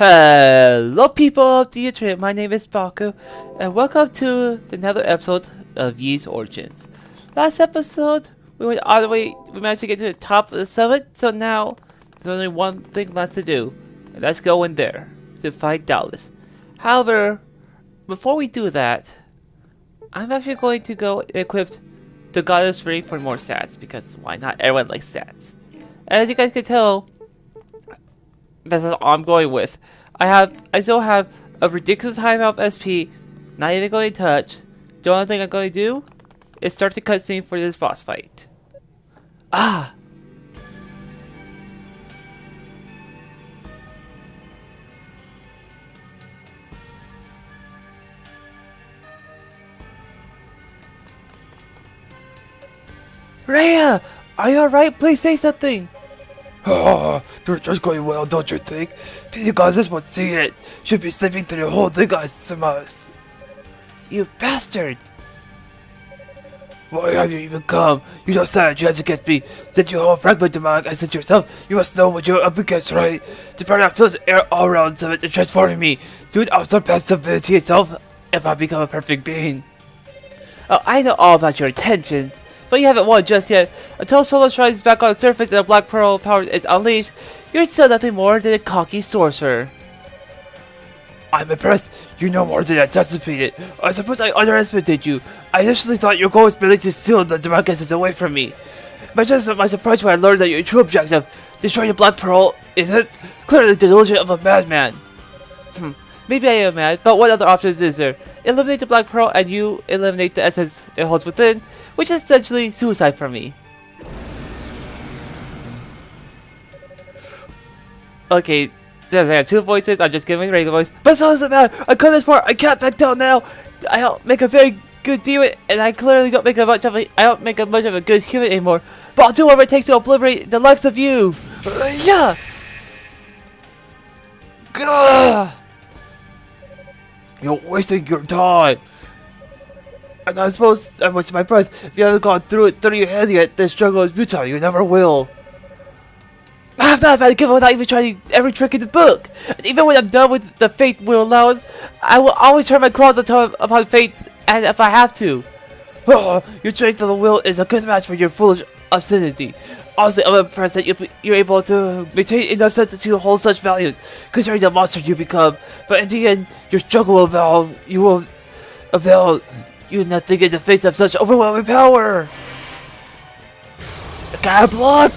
Hello people of the internet, my name is Baku, and welcome to another episode of Ye's Origins. Last episode, we went all the way, we managed to get to the top of the summit, so now there's only one thing left to do, and that's go in there, to fight Dallas. However, before we do that, I'm actually going to go and equip the Goddess Reah for more stats, because why not? Everyone likes stats. As you guys can tell, that's all I'm going with. I still have a ridiculous high amount of SP, not even going to touch. The only thing I'm going to do is start the cutscene for this boss fight. Ah! Reah! Are you alright? Please say something! You're just going well, don't you think? You guys just won't see it. Should be sleeping through the whole thing, guys. Summers. You bastard! Why have you even come? You don't stand a chance against me. Since you hold fragment demonic essence yourself, you must know what you're up against, right? The power that fills the air all around Summit and transforming me. Dude, I'll surpass divinity itself if I become a perfect being. Oh, I know all about your intentions, but you haven't won just yet. Until Solar shines back on the surface and the Black Pearl power is unleashed, you're still nothing more than a cocky sorcerer. I'm impressed. You know more than I anticipated. I suppose I underestimated you. I initially thought your goal was merely to steal the demonic essence away from me. Imagine my surprise when I learned that your true objective, destroying the Black Pearl, is clearly the delusion of a madman. Maybe I am mad, but what other options is there? Eliminate the Black Pearl and you eliminate the essence it holds within, which is essentially suicide for me. Okay, does I have two voices? I'm just giving a regular voice. But so doesn't matter. I cut this far. I can't back down now. I don't make a very good deal, and I clearly don't make a much of a good human anymore. But I'll do whatever it takes to obliterate the likes of you. Yeah. Gah! You're wasting your time. And I suppose I'm wasting my breath. If you haven't gone through it through your head yet, this struggle is futile. You never will. I have not had to give up without even trying every trick in the book. And even when I'm done with the fate will allow it, I will always turn my claws upon fate, and if I have to. Your strength of the will is a good match for your foolish obscenity. Honestly, I'm impressed that you're able to maintain enough sense to hold such values, considering the monster you become. But in the end, your struggle will avail you nothing in the face of such overwhelming power. I gotta block.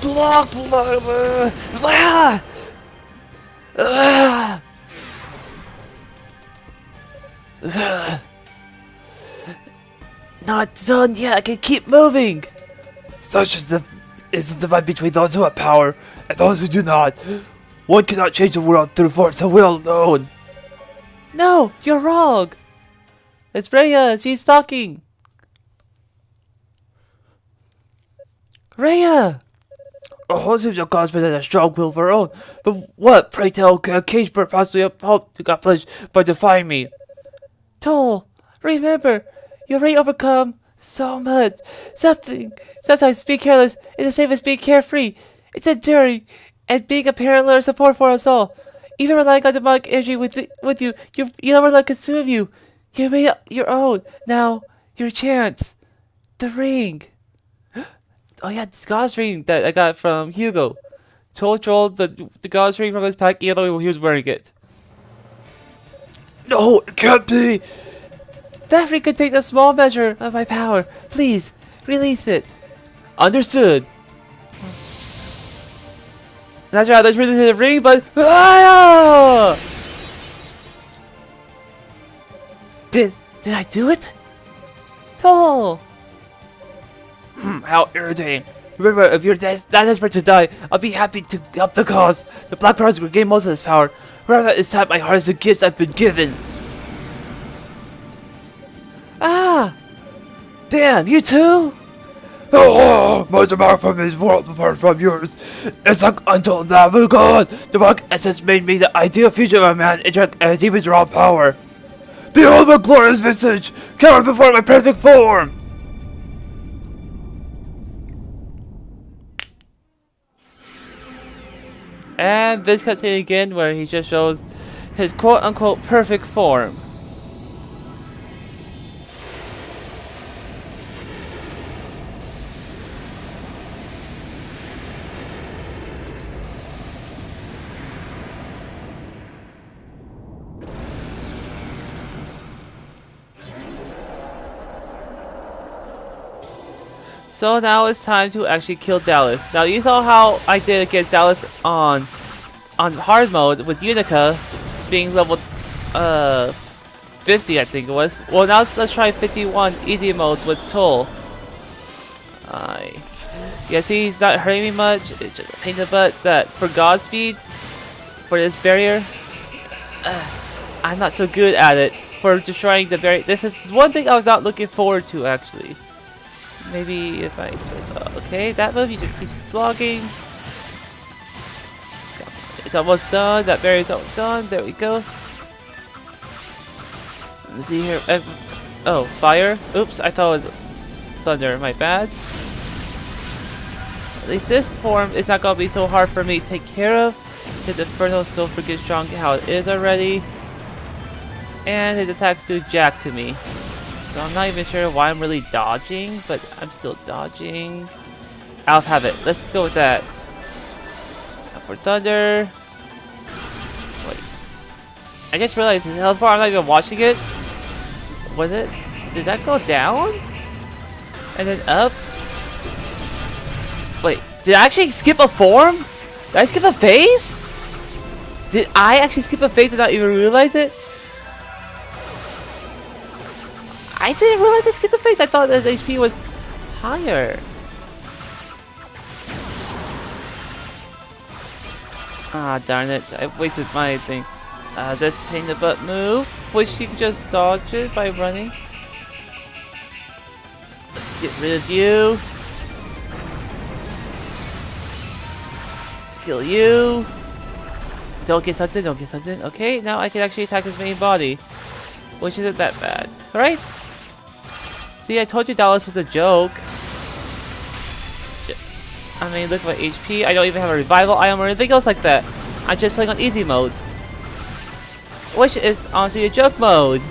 Not done yet. I can keep moving. Such is the divide between those who have power and those who do not. One cannot change the world through force of will alone. No, you're wrong. It's Reah. She's talking. Reah! Oh, seems your cosmic has a strong will of her own. But what, pray tell, can a cage bird possibly hope to accomplish by defying me? Toal, remember, you already overcome so much. Sometimes being careless is the same as being carefree. It's enduring, and being a parallel support for us all. Even relying on demonic energy with you never let it consume you. You made it your own. Now, your chance. The ring. Oh yeah, this Goddess ring that I got from Hugo. Toal trolled the Goddess ring from his pack even though he was wearing it. No, it can't be! That ring could take a small measure of my power. Please, release it. Understood. Not sure how this releases the ring, but Did I do it? Toal! How irritating. Remember, if you're that desperate to die, I'll be happy to help the cause. The Black Pearls will gain most of this power. Rather, this time my heart is the gifts I've been given. Ah! Damn, you too? Oh, my demand from his world apart from yours. It's like until now, oh God. The Black Essence made me the ideal future of a man and a demon's raw power. Behold my glorious visage, covered before my perfect form. And this cutscene again where he just shows his quote-unquote perfect form. So now it's time to actually kill Dallas. Now you saw how I did against Dallas on hard mode with Unica being level 50, I think it was. Well, now let's try 51 easy mode with Toal. Yeah, see, he's not hurting me much. It's just a pain in the butt that for God speed, for this barrier, I'm not so good at it for destroying the barrier. This is one thing I was not looking forward to, actually. Maybe if I just... okay, that move, you just keep blocking. It's almost done. That barrier's almost gone. There we go. Let's see here. Oh, fire. Oops, I thought it was thunder. My bad. At least this form is not going to be so hard for me to take care of. His Inferno is so freaking strong how it is already. And his attacks do jack to me. So I'm not even sure why I'm really dodging, but I'm still dodging. I'll have it. Let's go with that. Now for thunder. Wait. I just realized his health bar, I'm not even watching it. Was it? Did that go down? And then up? Wait, did I actually skip a form? Did I skip a phase? Did I actually skip a phase and not even realize it? I didn't realize I skipped a phase. I thought his HP was higher. Ah, darn it. I wasted my thing. This pain in the butt move, which you can just dodge it by running. Let's get rid of you. Kill you. Don't get sucked in, don't get sucked in. Okay, now I can actually attack his main body, which isn't that bad, right? See, I told you Dallas was a joke. I mean, look at my HP. I don't even have a revival item or anything else like that. I'm just playing on easy mode, which is honestly a joke mode.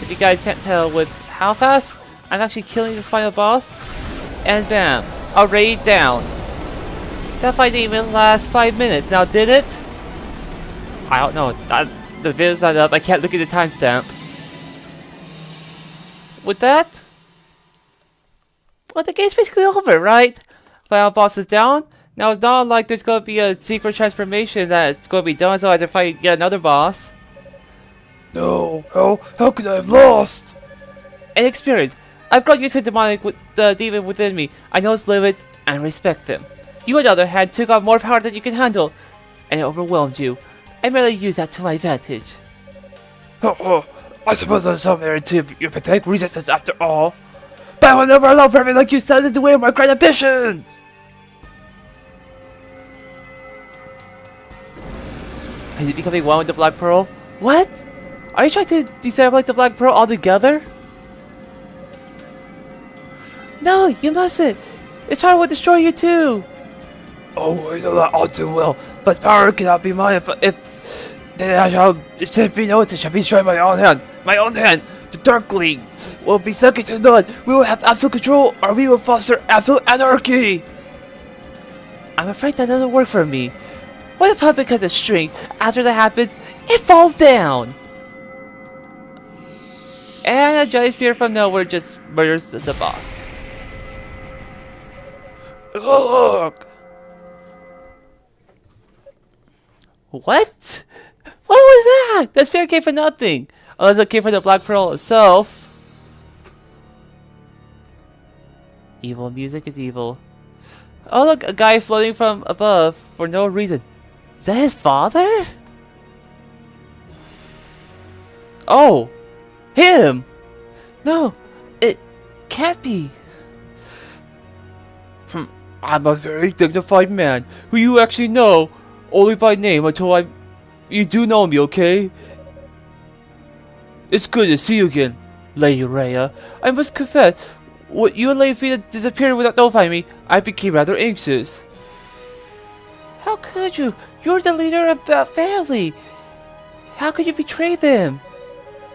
If you guys can't tell with how fast I'm actually killing this final boss, and bam, a raid down. That fight didn't even last 5 minutes. Now, did it? I don't know. The video's not up. I can't look at the timestamp. With that, well, the game's basically over, right? Final boss is down. Now, it's not like there's going to be a secret transformation that's going to be done, so I have to fight yet another boss. No, how could I have lost? An experience. I've got used to the demon within me. I know its limits and respect them. You, on the other hand, took on more power than you can handle, and it overwhelmed you. I merely use that to my advantage. I suppose there's some merit to your pathetic resistance after all. But I will never allow Perry like you stand in the way of my great ambitions! Is he becoming one with the Black Pearl? What? Are you trying to destabilize the Black Pearl altogether? No, you mustn't! Its power will destroy you too! Oh, I know that all too well, but power cannot be mine if then I shall, it should be known, it shall be destroyed by my own hand. My own hand! The Darkling will be second to none. We will have absolute control, or we will foster absolute anarchy! I'm afraid that doesn't work for me. What if puppet cuts a string? After that happens, it falls down! And a giant spear from nowhere just murders the boss. Look! What? What was that? That spear came for nothing. Unless it came from the Black Pearl itself. Evil music is evil. Oh look, a guy floating from above for no reason. Is that his father? Oh! Him! No, it can't be. I'm a very dignified man who you actually know only by name until you do know me, okay? It's good to see you again, Lady Reah. I must confess, when you and Lady Frida disappeared without notifying me, I became rather anxious. How could you? You're the leader of the family. How could you betray them?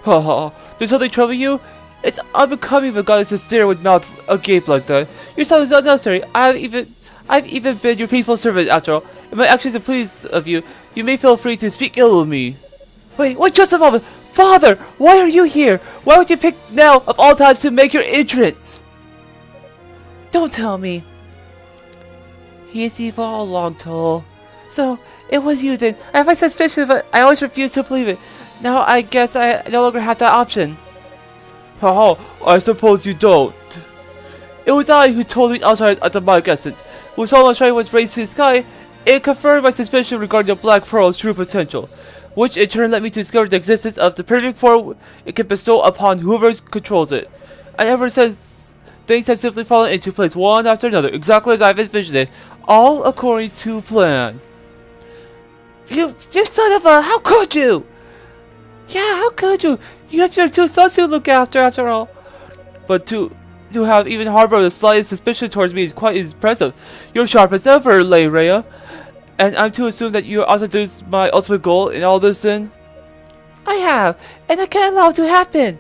Haha, does something trouble you? It's unbecoming of a goddess to stare with mouth agape like that. Your sound is unnecessary. I've even been your faithful servant after all. If my actions are pleased of you, you may feel free to speak ill of me. Wait, just a moment. Father, why are you here? Why would you pick now of all times to make your entrance? Don't tell me. He is evil all along, Toal. So, it was you then. I have my suspicions, but I always refuse to believe it. Now I guess I no longer have that option. Haha, I suppose you don't. It was I who told the outside of the demonic essence. When Solomon's Shrine was raised to the sky, it confirmed my suspicion regarding the Black Pearl's true potential, which in turn led me to discover the existence of the perfect form it can bestow upon whoever controls it. And ever since, things have simply fallen into place one after another, exactly as I've envisioned it, all according to plan. You son of a, how could you? Yeah, how could you? You have your two sons to look after all. But to have even harbor the slightest suspicion towards me is quite impressive. You're sharp as ever, Reah. And I'm to assume that you also do my ultimate goal in all this then? I have, and I can't allow it to happen.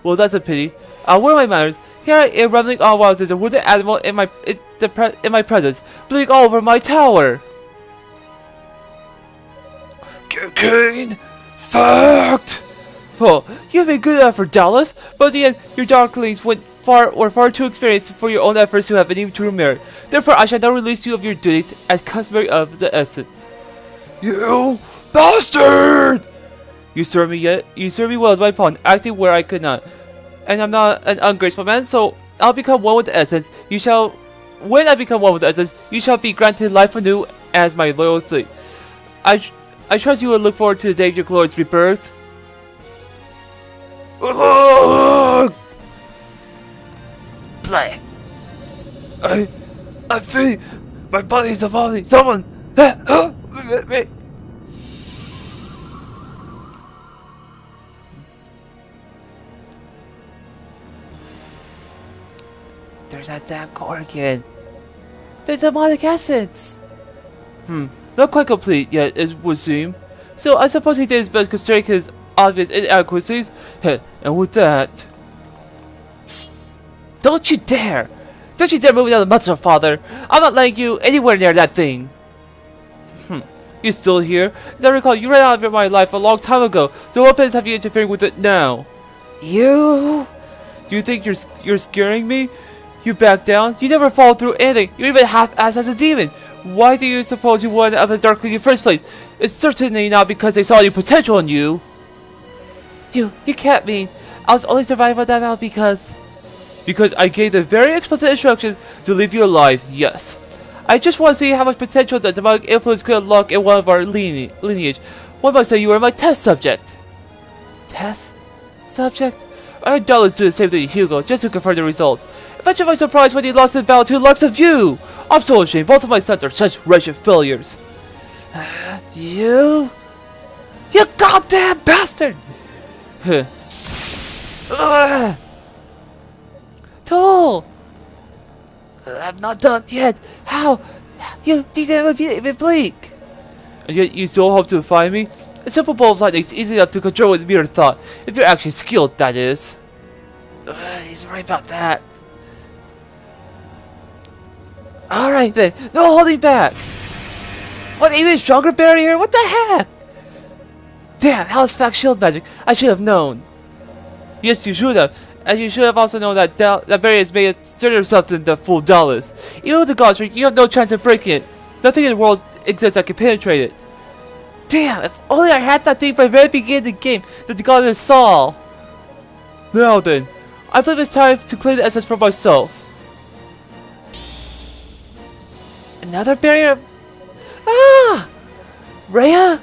Well, that's a pity. What are my manners? Here I am rambling on while there's a wounded animal in my presence, bleeding all over my tower. Cocaine! Fact! Oh, you made good effort, Dallas, but in the end, your darklings were far too experienced for your own efforts to have any true merit. Therefore, I shall now release you of your duties as customary of the essence. You bastard! You serve me well as my pawn, acting where I could not. And I'm not an ungrateful man, so I'll become one with the essence. When I become one with the essence, you shall be granted life anew as my loyal slave. I trust you will look forward to the day of your glorious rebirth. Play. I think my body is evolving. Someone help me. There's that damn core again. The demonic essence. Not quite complete yet, it would seem. So I suppose he did his best considering his obvious inadequacies. And with that, don't you dare move another muscle, father. I'm not letting you anywhere near that thing. You still here? As I recall, you ran out of my life a long time ago. So what business have you interfering with it now? You? Do you think you're scaring me? You back down? You never fall through anything. You're even half-assed as a demon. Why do you suppose you went up as Darkling in the first place? It's certainly not because they saw your potential in you. You can't mean I was only surviving by that amount because I gave the very explicit instruction to leave you alive, yes. I just want to see how much potential the demonic influence could unlock in one of our lineage. One might say you were my test subject. Test? Subject? I had Dallas do the same thing to Hugo, just to confirm the results. Imagine my surprise when he lost the battle to the likes of you! I'm so ashamed, both of my sons are such wretched failures. You goddamn bastard! Toal! I'm not done yet. How? You didn't even blink. And yet you still hope to find me? A simple bolt of lightning is easy enough to control with mere thought, if you're actually skilled, that is. He's right about that. Alright then, no holding back! What, even stronger barrier? What the heck? Damn, how's fact shield magic? I should have known. Yes, you should have. And you should have also known that that barrier is made of sturdier stuff than the full Dallas. Even with the Goddess Reah, you have no chance of breaking it. Nothing in the world exists that can penetrate it. Damn, if only I had that thing from the very beginning of the game that the Goddess saw. Now then, I believe it's time to claim the essence for myself. Another barrier? Ah! Reah?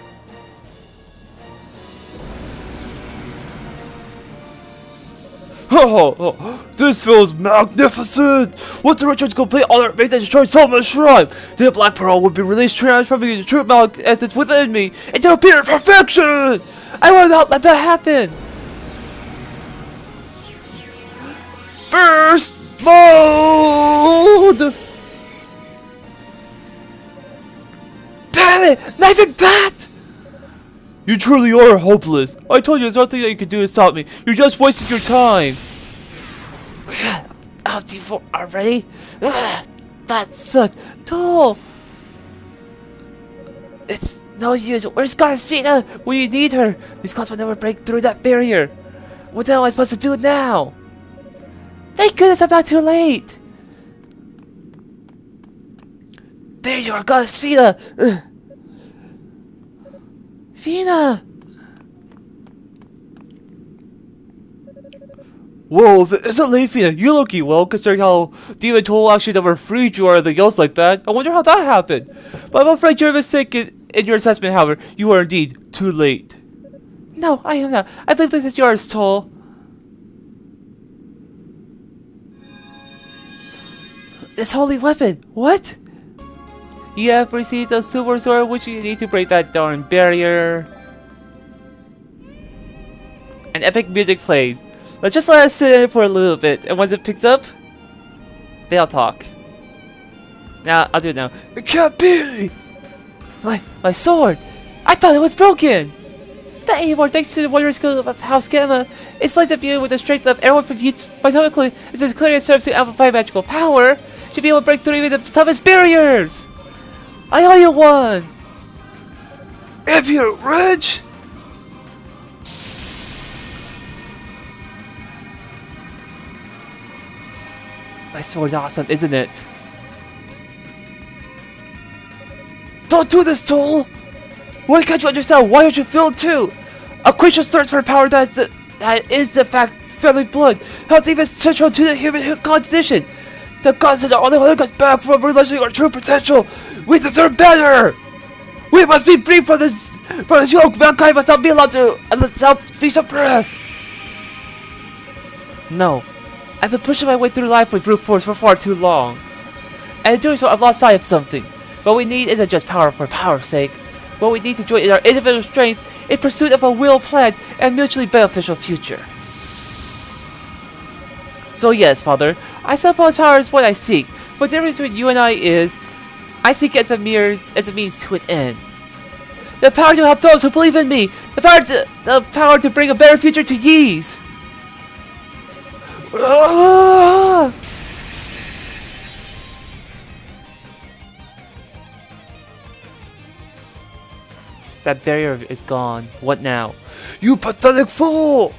This feels magnificent! Once the ritual is complete, all that remains is destroy Solomon's Shrine! The Black Pearl will be released, transforming the true magic essence within me into pure perfection! I will not let that happen! Burst mode! Damn it! Not even that! You truly are hopeless. I told you there's nothing that you can do to stop me. You're just wasting your time. Out D4 already? That sucked. Toal! It's no use. Where's Goddess Reah? We need her. These clouds will never break through that barrier. What the hell am I supposed to do now? Thank goodness I'm not too late. There you are, Goddess Reah. Fina! Whoa, it's a late, Fina. You're looking well, considering how Demon Toal actually never freed you or anything else like that. I wonder how that happened. But I'm afraid you're mistaken in your assessment, however. You are indeed too late. No, I am not. I think this is yours, Toal. This holy weapon. What? You have received a silver sword, which you need to break that darn barrier. An epic music plays. Let's just let it sit in for a little bit, and once it picks up, they'll talk. Now, I'll do it now. It can't be! My sword! I thought it was broken! Not anymore, thanks to the warrior skill of House Gamma. It's like imbued with the strength of everyone from Yeats. Biologically, it's as clear as serves to amplify magical power. Should be able to break through even the toughest barriers! I owe you one! If you're rich! My sword's awesome, isn't it? Don't do this, Toal! Why can't you understand? Why don't you feel it too? A creature search for power that is the fact family blood. How it's even central to the human condition. The gods are only holding us back from realizing our true potential. We deserve better. We must be free from this yoke. Mankind must not be allowed to be suppressed. No. I've been pushing my way through life with brute force for far too long. And in doing so, I've lost sight of something. What we need isn't just power for power's sake. What we need to join is our individual strength in pursuit of a well-planned and mutually beneficial future. So yes, Father, I suppose power is what I seek. But the difference between you and I is, I seek it as a means to an end. The power to help those who believe in me. The power to bring a better future to Yeez. Ah! That barrier is gone. What now? You pathetic fool!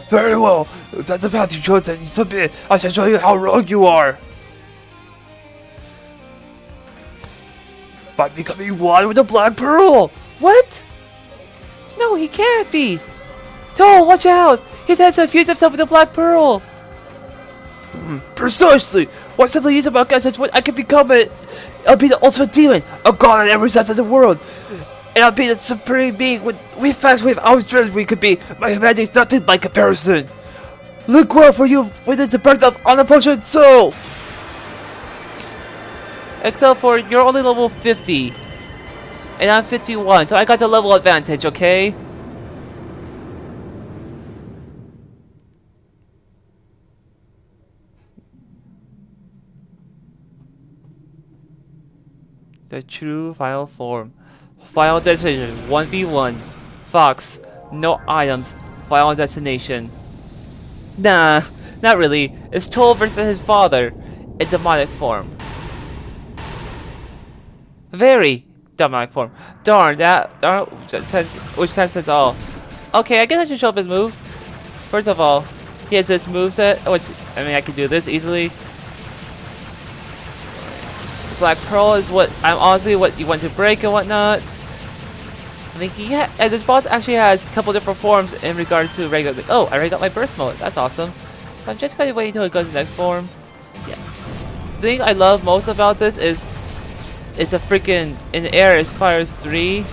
Very well, that's the path you chose and you submit. I shall show you how wrong you are. By becoming one with the Black Pearl! What? No, he can't be! Toal, watch out! He's had to infuse himself with the Black Pearl! Precisely! Why simply use about guys that's what I can become it? I'll be the ultimate demon, a god in every sense of the world. And I'll be the supreme being we facts we've always dreamed we could be. My humanity is nothing by comparison. Look well for you within the birth of Unapproached itself! Except for you're only level 50. And I'm 51, so I got the level advantage, okay? The true final form. Final destination 1v1. Fox. No items. Final destination. Nah, not really. It's Toal versus his father in demonic form. Very demonic form. Darn, which sense all. Okay, I guess I should show off his moves. First of all, he has this moveset, which, I mean, I can do this easily. Black Pearl is honestly what you want to break and whatnot. I think and this boss actually has a couple different forms in regards to regular. Oh, I already got my burst mode. That's awesome. I'm just going to wait until it goes to the next form. Yeah. The thing I love most about this is it's a freaking in the air. It fires 3.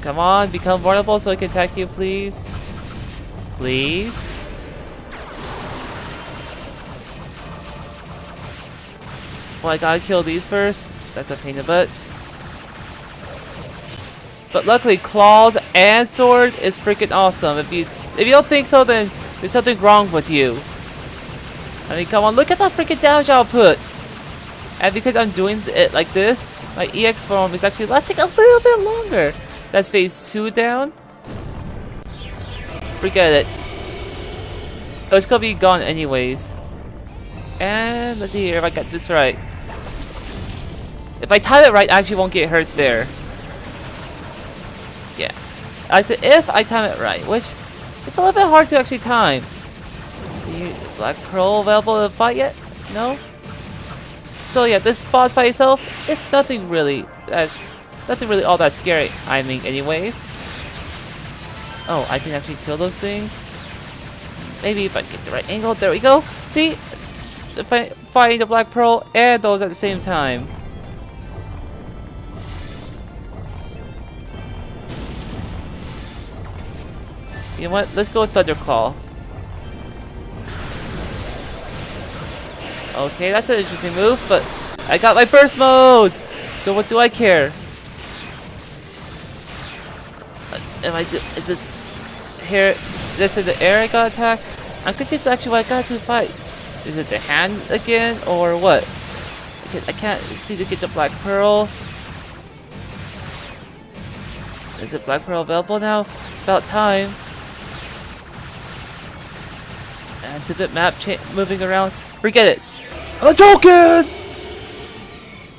Come on, become vulnerable so I can attack you, please. Please. Well, I gotta kill these first. That's a pain in the butt. But luckily, claws and sword is freaking awesome. If you don't think so, then there's something wrong with you. I mean, come on, look at that freaking damage output. And because I'm doing it like this, my EX form is actually lasting a little bit longer. That's phase 2 down. Forget it. Oh, it's gonna be gone anyways. And let's see here if I got this right. If I time it right, I actually won't get hurt there. Yeah. I said if I time it right, which it's a little bit hard to actually time. Let's see, Black Pearl available to fight yet? No? So yeah, this boss fight itself, it's nothing really all that scary. I mean, anyways. Oh, I can actually kill those things? Maybe if I get the right angle. There we go. See? If I fighting the Black Pearl and those at the same time. You know what? Let's go with Thunderclaw. Okay, that's an interesting move, but I got my burst mode! So what do I care? Is this here? This in the air I got attacked? I'm confused actually what I got to fight. Is it the hand again, or what? I can't seem to get the Black Pearl. Is it Black Pearl available now? About time. And it's a bit map moving around. Forget it. A token!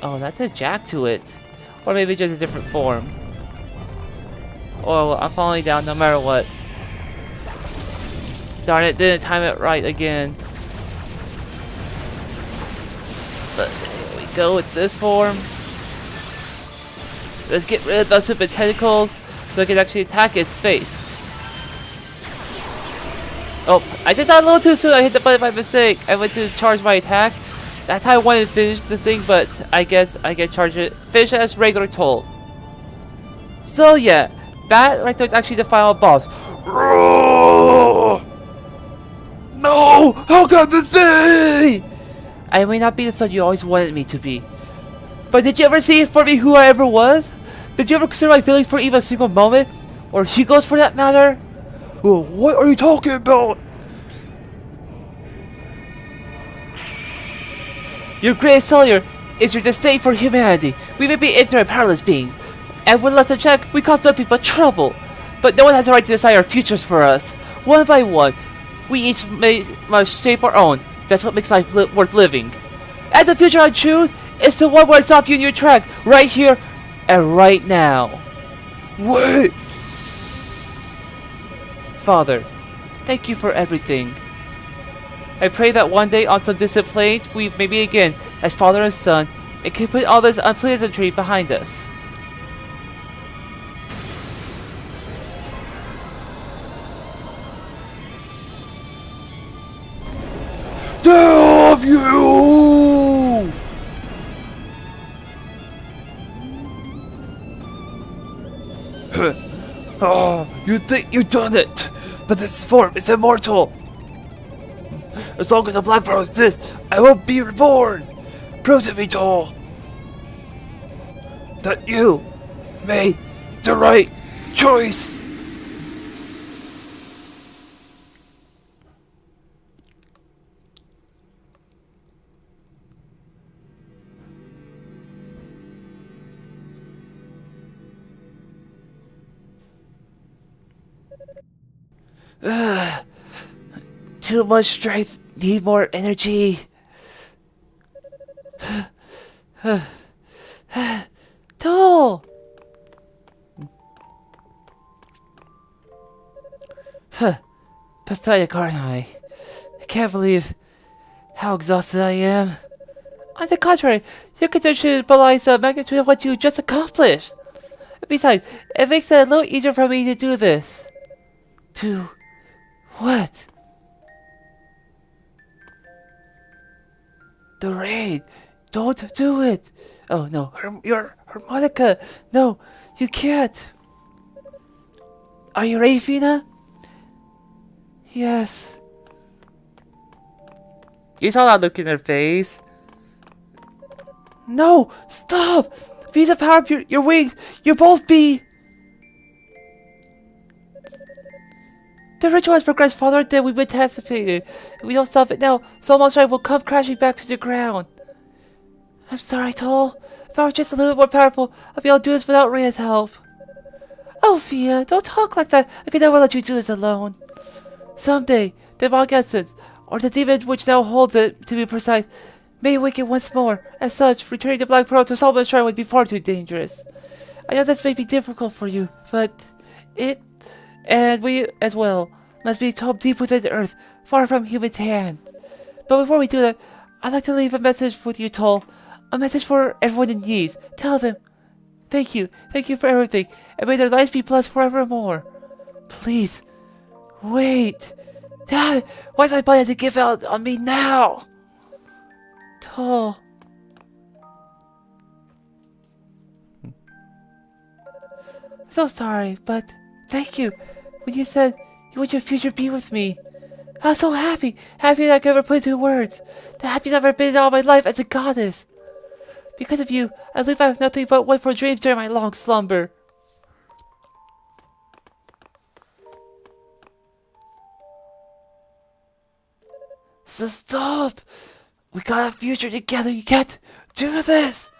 Oh, that's a jack to it. Or maybe just a different form. Oh, well, I'm falling down no matter what. Darn it, didn't time it right again. But here we go with this form. Let's get rid of the stupid tentacles so I can actually attack its face. Oh, I did that a little too soon. I hit the button by mistake. I went to charge my attack. That's how I wanted to finish this thing, but I guess I can charge it. Finish it as regular Toal. So yeah, that right there is actually the final boss. No! How can this be? I may not be the son you always wanted me to be. But did you ever see for me who I ever was? Did you ever consider my feelings for even a single moment? Or Hugo's for that matter? What are you talking about? Your greatest failure is your disdain for humanity. We may be ignorant, powerless beings, and when left unchecked, we cause nothing but trouble. But no one has the right to decide our futures for us. One by one, we each must shape our own. That's what makes life worth living. And the future I choose is the one where I stop you in your track, right here and right now. Wait! Father, thank you for everything. I pray that one day on some distant plane we may meet again as father and son and can put all this unpleasantry behind us. Damn you! Oh, you think you've done it, but this form is immortal. As long as the Black Pearl exists, I won't be reborn. Prove to me, Toal, that you made the right choice. Too much strength, need more energy. Toal! Pathetic, aren't I? I can't believe how exhausted I am. On the contrary, your condition belies the magnitude of what you just accomplished. Besides, it makes it a little easier for me to do this. To what? The raid. Don't do it. Oh no, your harmonica. No, you can't. Are you ready, Fina? Yes. You saw that look in her face. No, stop! Use the power of your wings. You'll both be. The ritual has progressed farther than we've anticipated. If we don't stop it now, Soulmon's Strike will come crashing back to the ground. I'm sorry, Toal. If I were just a little bit more powerful, I'd be able to do this without Reah's help. Oh, Fia, don't talk like that. I could never let you do this alone. Someday, the demonic essence, or the demon which now holds it, to be precise, may awaken once more. As such, returning the Black Pearl to Solomon's Shrine would be far too dangerous. I know this may be difficult for you, but it, and we as well, must be home deep within the earth, far from human's hand. But before we do that, I'd like to leave a message with you, Toal. A message for everyone in Ys. Tell them, thank you for everything, and may their lives be blessed forevermore. Please, wait. Damn it, why is my body have to give out on me now? Toal. So sorry, but thank you. When you said you want your future to be with me, I was so happy that I could ever put into words. The happiest I've ever been in all my life as a goddess. Because of you, I believe I have nothing but wonderful dreams during my long slumber. So stop! We got a future together, you can't do this!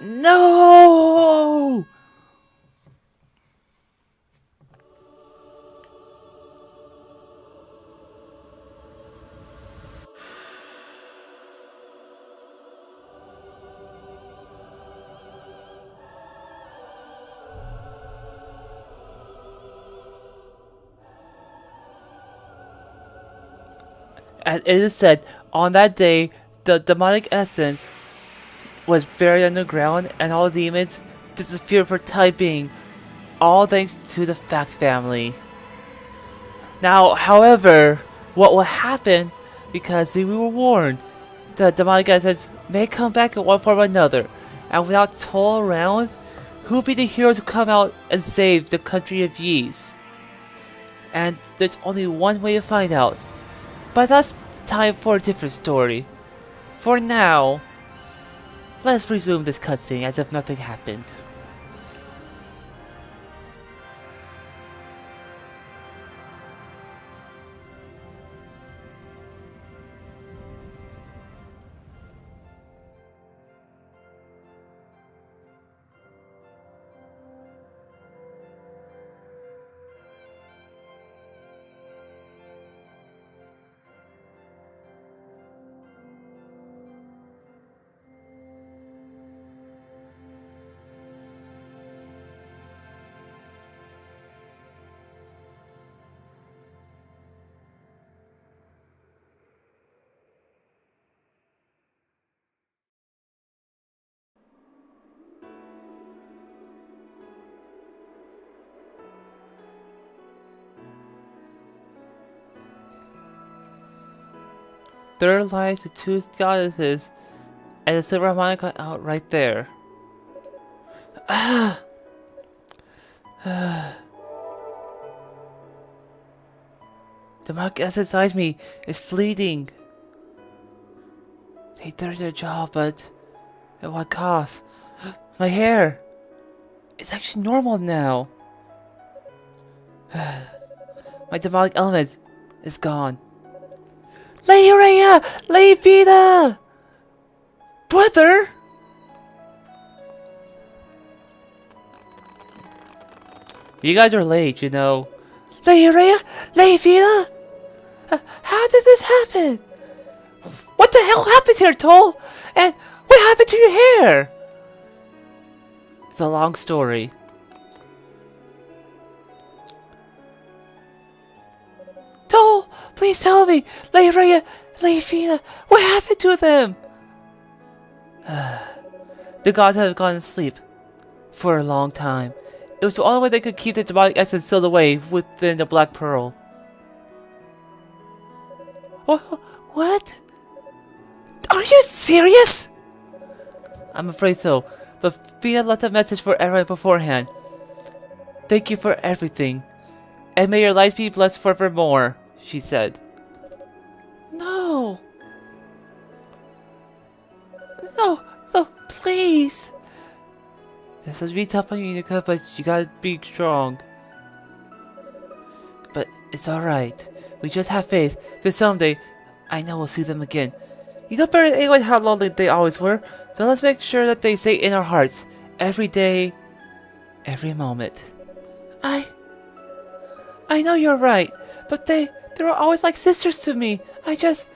No! And it is said, on that day, the demonic essence was buried underground and all the demons disappeared for time being, all thanks to the Fax family. Now, however, what will happen, because we were warned, the demonic essence may come back in one form or another, and without Toal around, who will be the hero to come out and save the country of Ys? And there's only one way to find out. But that's time for a different story. For now, let's resume this cutscene as if nothing happened. There lies the two goddesses and the silver harmonica out right there. The mark inside me is fleeting. They did their job, but at what cost? My hair! It's actually normal now. My demonic element is gone. Lady Reah! Lady Vida! Brother! You guys are late, you know. Lady Reah! Lady Vida! How did this happen? What the hell happened here, Toal? And what happened to your hair? It's a long story. Toal, please tell me, Lady Reah, Lady Vida, what happened to them? The gods had gone to sleep for a long time. It was the only way they could keep the demonic essence sealed away within the Black Pearl. What? Are you serious? I'm afraid so, but Vida left a message for everyone beforehand. Thank you for everything, and may your lives be blessed forevermore, she said. No, please. The This is be tough on you, Unica, but you gotta be strong. But it's alright. We just have faith that someday, I know we'll see them again. You know better than anyone how lonely they always were, so let's make sure that they stay in our hearts. Every day, every moment. I know you're right, but they were always like sisters to me. I just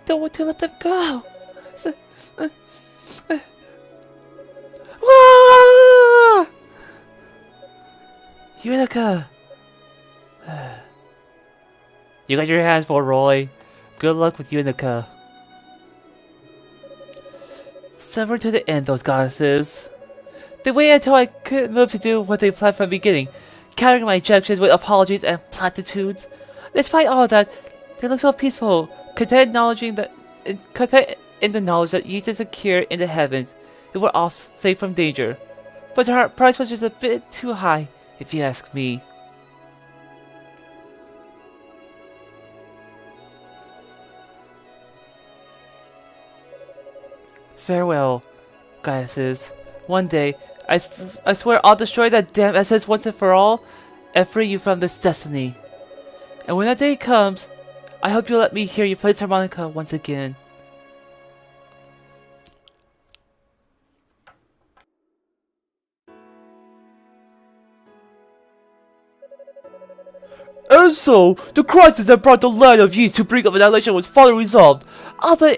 don't want to let them go. So, Wah! Unica! You got your hands full, Roy. Good luck with Unica. Suffer to the end, those goddesses. They waited until I couldn't move to do what they planned from the beginning, countering my objections with apologies and platitudes. Despite all of that, they look so peaceful, content in the knowledge that Yeast is secure in the heavens, and we're all safe from danger. But their price was just a bit too high, if you ask me. Farewell, goddesses. One day, I swear I'll destroy that damn SS once and for all, and free you from this destiny. And when that day comes, I hope you'll let me hear you play the harmonica once again. And so, the crisis that brought the land of Yeast to brink of annihilation was finally resolved. Although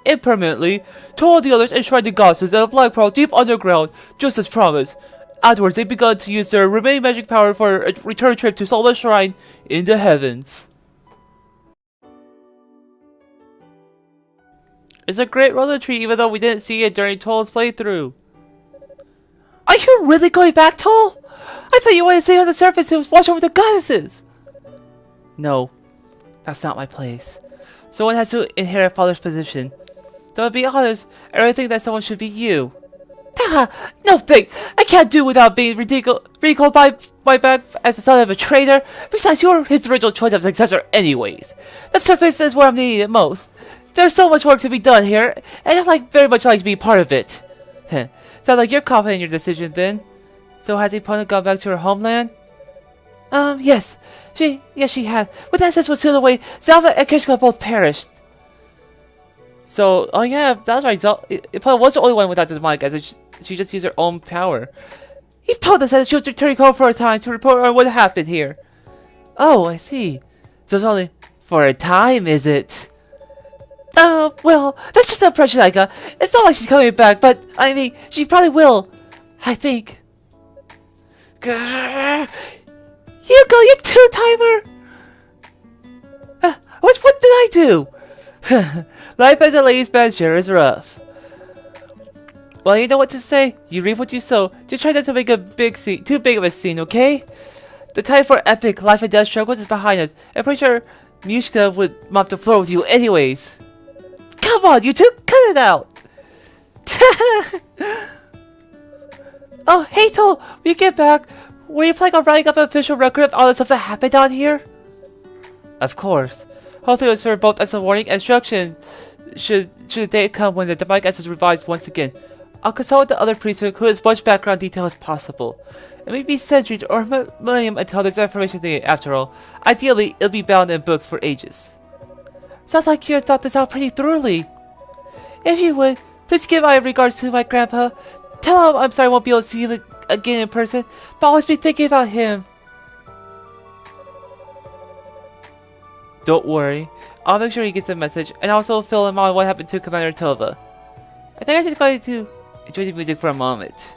impermanently, Toal the others enshrined the goddesses at a flag pole deep underground, just as promised. Afterwards, they began to use their remaining magic power for a return trip to Solomon's Shrine in the heavens. It's a great roller treat even though we didn't see it during Toal's playthrough. Are you really going back, Toal? I thought you wanted to stay on the surface and watch over the goddesses! No, that's not my place. Someone has to inherit father's position. Though to be honest, I really think that someone should be you. No thanks! I can't do without being recalled by my back as the son of a traitor. Besides, you're his original choice of successor anyways. The surface is where I'm needed most. There's so much work to be done here, and I'd very much like to be part of it. Sounds like you're confident in your decision then. So has the opponent gone back to her homeland? Yes. She had. When that SS was sealed away, Zalva and Kishka both perished. So, oh yeah, that's right. Opponent was the only one without the demonic as she just used her own power. You've told us that she was returning home for a time to report on what happened here. Oh, I see. So it's only for a time, is it? Well, that's just the impression I got. It's not like she's coming back, but, I mean, she probably will. I think. Hugo, you two-timer! What did I do? Life as a ladies' man sure is rough. Well, you know what to say. You reap what you sow. Just try not to make a too big of a scene, okay? The time for epic life and death struggles is behind us. I'm pretty sure Mishka would mop the floor with you anyways. Come on, you two, cut it out! Oh, hey Toal, when you get back, were you planning on writing up an official record of all the stuff that happened on here? Of course. Hopefully it will serve both as a warning and instruction should the day come when the demonic essence is revised once again. I'll consult with the other priests to include as much background detail as possible. It may be centuries or a millennium until there's information needed after all. Ideally, it'll be bound in books for ages. Sounds like you thought this out pretty thoroughly. If you would, please give my regards to my grandpa. Tell him I'm sorry I won't be able to see him again in person, but I'll always be thinking about him. Don't worry, I'll make sure he gets the message, and also fill him on what happened to Commander Tova. I think I'm just going to enjoy the music for a moment.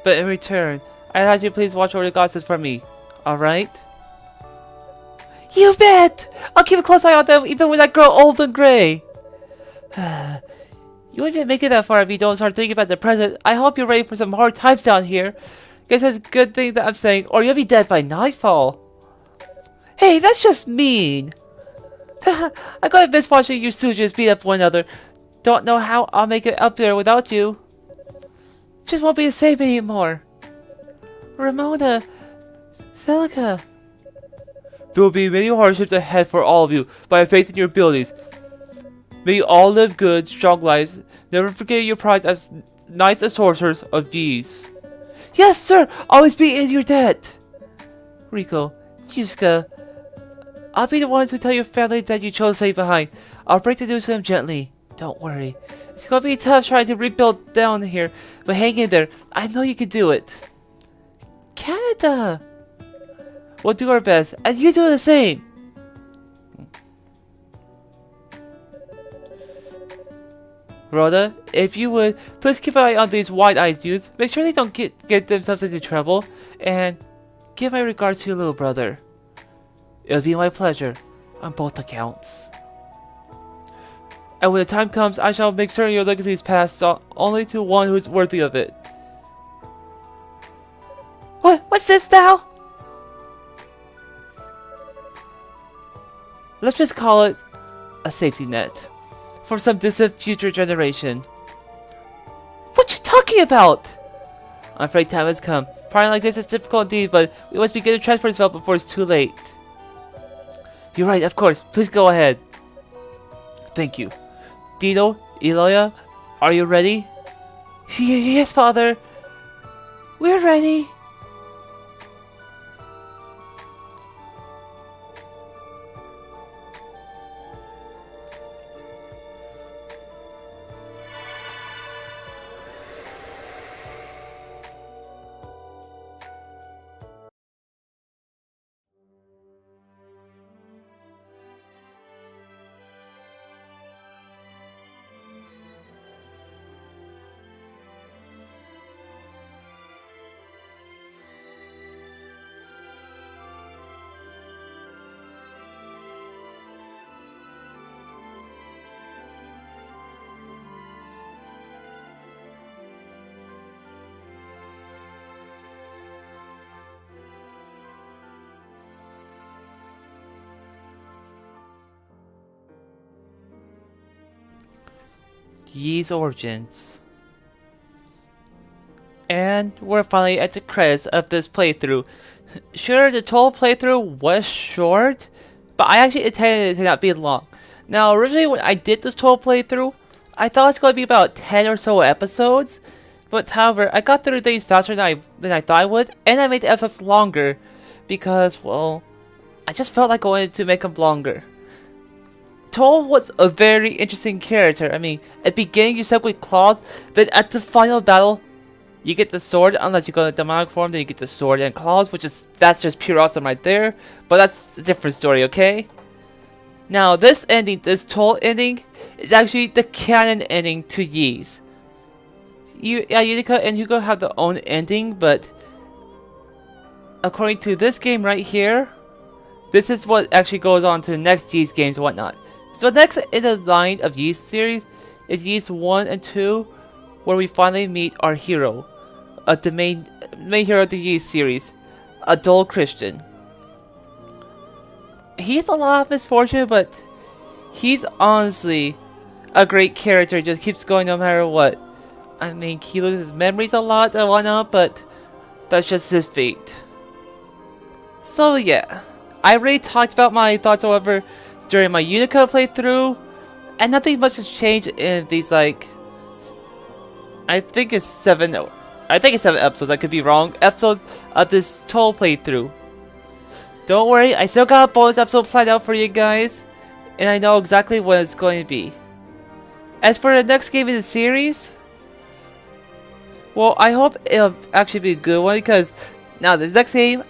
But in return, I'd like you to please watch over the goddesses for me, alright? You bet! I'll keep a close eye on them even when I grow old and grey. You won't even make it that far if you don't start thinking about the present. I hope you're ready for some hard times down here. Guess that's a good thing that I'm saying, or you'll be dead by nightfall. Hey, that's just mean. I gotta miss watching you stooges beat up one another. Don't know how I'll make it up there without you. Just won't be the same anymore. Ramona, Celica. There will be many hardships ahead for all of you, but I have faith in your abilities. May you all live good, strong lives. Never forget your pride as knights and sorcerers of these. Yes, sir! Always be in your debt! Rico, Yuska, I'll be the ones who tell your family that you chose to stay behind. I'll break the news to them gently. Don't worry. It's gonna be tough trying to rebuild down here, but hang in there. I know you can do it. Canada! We'll do our best, and you do the same! Rhoda, if you would, please keep an eye on these wide-eyed youths. Make sure they don't get themselves into trouble. And give my regards to your little brother. It'll be my pleasure, on both accounts. And when the time comes, I shall make certain your legacy is passed on only to one who is worthy of it. What's this now? Let's just call it a safety net. For some distant future generation. What you talking about? I'm afraid time has come. Parting like this is difficult indeed, but we must begin to transfer this belt before it's too late. You're right, of course. Please go ahead. Thank you. Dino, Eloya, are you ready? Yes, father. We're ready. Ye's origins. And we're finally at the credits of this playthrough. Sure, the Toal playthrough was short, but I actually intended it to not be long. Now, originally when I did this Toal playthrough, I thought it was going to be about 10 or so episodes, but however, I got through things faster than I thought I would, and I made the episodes longer, because, well, I just felt like I wanted to make them longer. Toal was a very interesting character. I mean, at the beginning you start with claws, then at the final battle, you get the sword. Unless you go in demonic form, then you get the sword and claws, that's just pure awesome right there. But that's a different story, okay? Now, this ending, this Toal ending, is actually the canon ending to Ye's. Unica and Hugo have their own ending, but according to this game right here, this is what actually goes on to the next Ye's games and whatnot. So next in the line of Ye's series is Ye's 1 and 2, where we finally meet our hero, the main hero of the Ye's series, a dull Christian. He has a lot of misfortune, but he's honestly a great character. Just keeps going no matter what. I mean, he loses memories a lot and whatnot, but that's just his fate. So yeah, I already talked about my thoughts, however, during my Unica playthrough, and nothing much has changed in these, like, I think it's 7 episodes, I could be wrong, episodes of this Toal playthrough. Don't worry, I still got a bonus episode planned out for you guys, and I know exactly what it's going to be. As for the next game in the series, well, I hope it'll actually be a good one, because now this next game,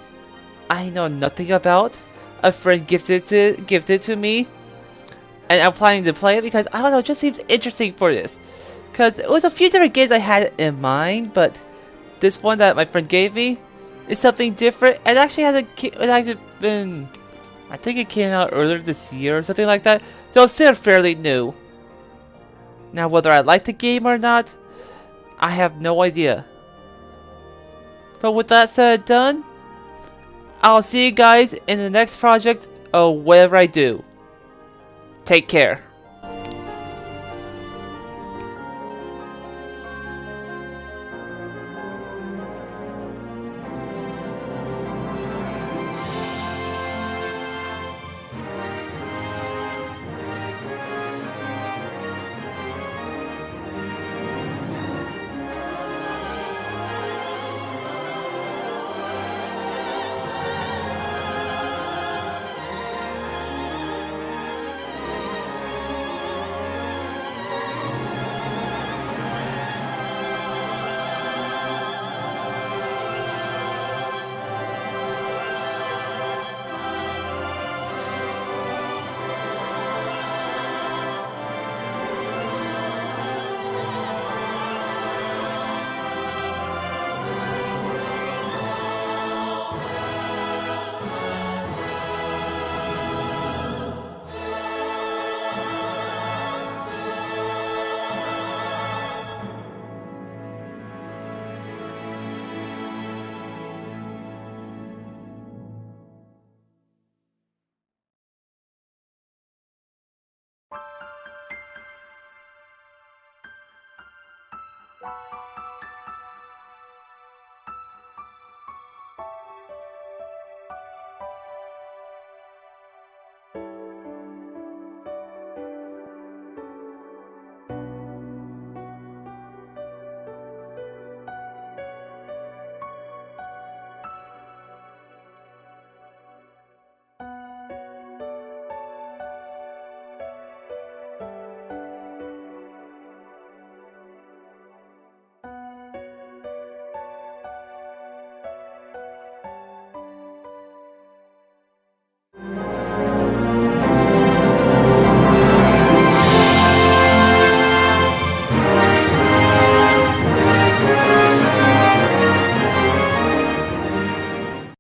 I know nothing about. A friend gifted it to me, and I'm planning to play it because I don't know, it just seems interesting for this. Cause it was a few different games I had in mind, but this one that my friend gave me is something different. And actually been, I think it came out earlier this year or something like that. So it's still fairly new. Now whether I like the game or not, I have no idea. But with that said and done, I'll see you guys in the next project or whatever I do. Take care.